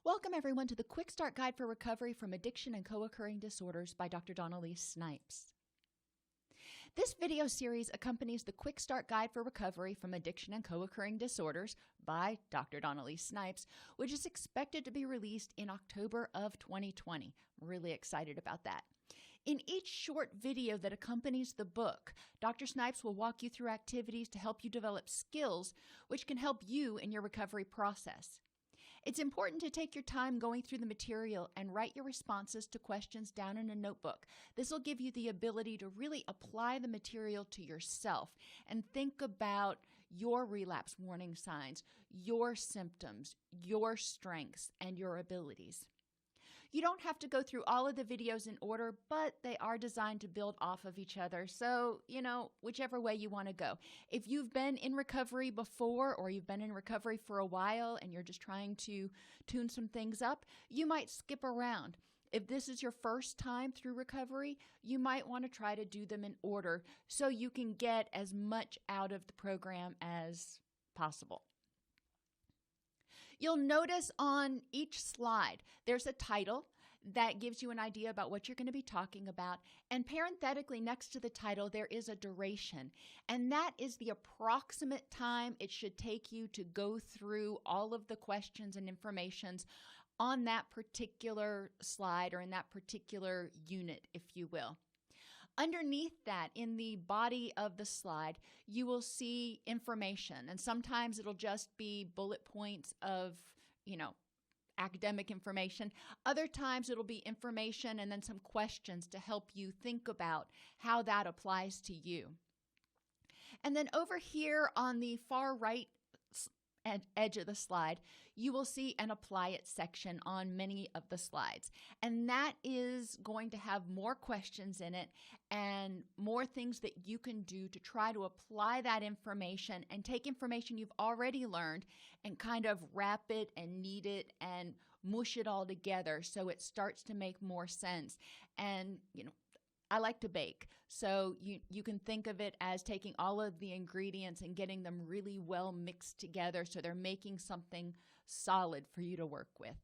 Welcome everyone to the Quickstart Guide for Recovery from Addiction and Co-Occurring Disorders by Dr. Dawn-Elise Snipes. This video series accompanies the Quickstart Guide for Recovery from Addiction and Co-Occurring Disorders by Dr. Dawn-Elise Snipes, which is expected to be released in October of 2020. I'm really excited about that. In each short video that accompanies the book, Dr. Snipes will walk you through activities to help you develop skills which can help you in your recovery process. It's important to take your time going through the material and write your responses to questions down in a notebook. This will give you the ability to really apply the material to yourself and think about your relapse warning signs, your symptoms, your strengths, and your abilities. You don't have to go through all of the videos in order, but they are designed to build off of each other. So, whichever way you want to go. If you've been in recovery before, or you've been in recovery for a while and you're just trying to tune some things up, you might skip around. If this is your first time through recovery, you might want to try to do them in order so you can get as much out of the program as possible. You'll notice on each slide, there's a title that gives you an idea about what you're going to be talking about. And parenthetically next to the title, there is a duration. And that is the approximate time it should take you to go through all of the questions and informations on that particular slide or in that particular unit, if you will. Underneath that, in the body of the slide, you will see information, and sometimes it'll just be bullet points of, academic information. Other times it'll be information and then some questions to help you think about how that applies to you. And then over here on the far right edge of the slide, you will see an apply it section on many of the slides. And that is going to have more questions in it and more things that you can do to try to apply that information and take information you've already learned and kind of wrap it and knead it and mush it all together so it starts to make more sense. And, I like to bake, so you can think of it as taking all of the ingredients and getting them really well mixed together so they're making something solid for you to work with.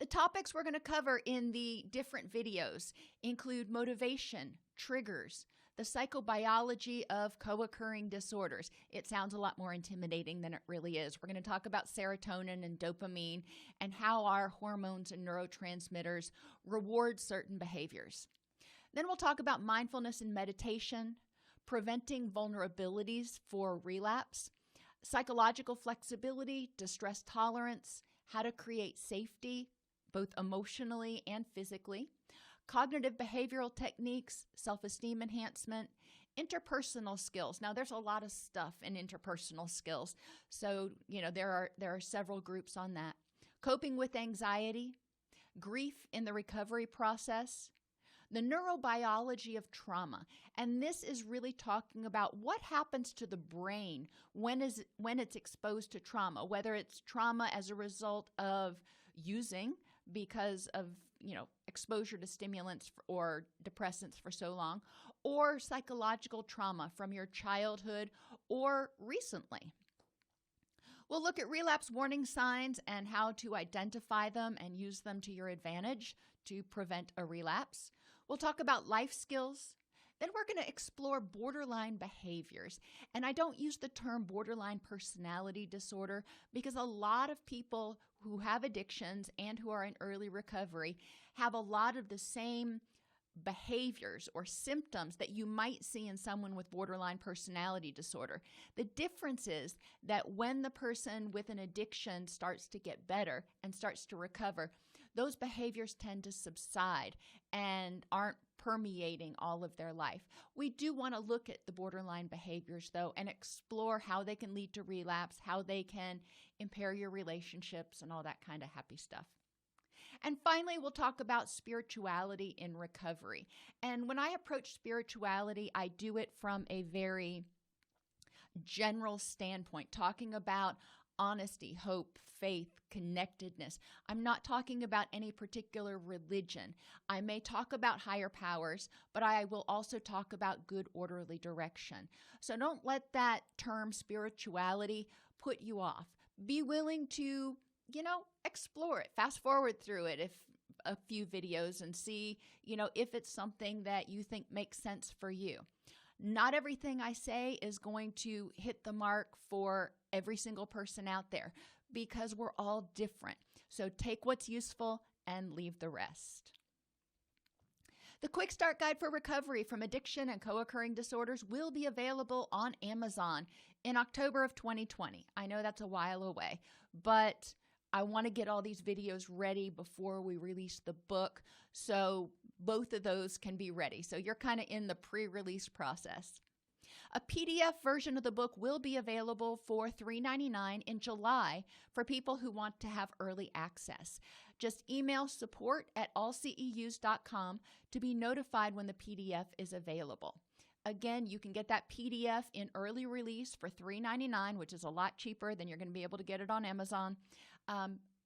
The topics we're going to cover in the different videos include motivation, triggers, the psychobiology of co-occurring disorders. It sounds a lot more intimidating than it really is. We're going to talk about serotonin and dopamine and how our hormones and neurotransmitters reward certain behaviors. Then we'll talk about mindfulness and meditation, preventing vulnerabilities for relapse, psychological flexibility, distress tolerance, how to create safety, both emotionally and physically, cognitive behavioral techniques, self-esteem enhancement, interpersonal skills. Now, there's a lot of stuff in interpersonal skills. So, there are several groups on that. Coping with anxiety, grief in the recovery process, the neurobiology of trauma. And this is really talking about what happens to the brain when it's exposed to trauma, whether it's trauma as a result of using because of, exposure to stimulants or depressants for so long, or psychological trauma from your childhood or recently. We'll look at relapse warning signs and how to identify them and use them to your advantage to prevent a relapse. We'll talk about life skills. Then we're going to explore borderline behaviors. And I don't use the term borderline personality disorder because a lot of people who have addictions and who are in early recovery have a lot of the same behaviors or symptoms that you might see in someone with borderline personality disorder. The difference is that when the person with an addiction starts to get better and starts to recover, those behaviors tend to subside and aren't permeating all of their life. We do want to look at the borderline behaviors though and explore how they can lead to relapse, how they can impair your relationships and all that kind of happy stuff. And finally, we'll talk about spirituality in recovery. And when I approach spirituality, I do it from a very general standpoint, talking about honesty, hope, faith, connectedness. I'm not talking about any particular religion. I may talk about higher powers, but I will also talk about good orderly direction. So don't let that term spirituality put you off. Be willing to explore it, fast forward through it if a few videos and see, if it's something that you think makes sense for you. Not everything I say is going to hit the mark for every single person out there because we're all different. So take what's useful and leave the rest. The Quickstart Guide for Recovery from Addiction and Co-occurring Disorders will be available on Amazon in October of 2020. I know that's a while away, but I want to get all these videos ready before we release the book, so both of those can be ready. So you're kind of in the pre-release process. A PDF version of the book will be available for $3.99 in July for people who want to have early access. Just email support@allceus.com to be notified when the PDF is available. Again, you can get that PDF in early release for $3.99, which is a lot cheaper than you're going to be able to get it on Amazon.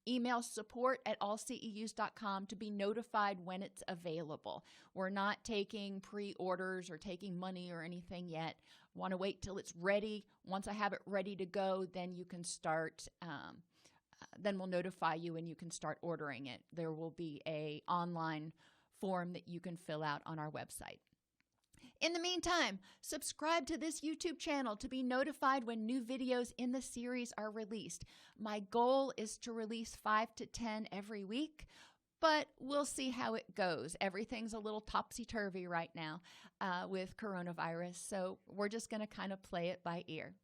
Email support@allceus.com to be notified when it's available. We're not taking pre-orders or taking money or anything yet. Want to wait till it's ready. Once I have it ready to go, then you can start, then we'll notify you and you can start ordering it. There will be an online form that you can fill out on our website. In the meantime, subscribe to this YouTube channel to be notified when new videos in the series are released. My goal is to release 5 to 10 every week, but we'll see how it goes. Everything's a little topsy-turvy right now with coronavirus, so we're just going to kind of play it by ear.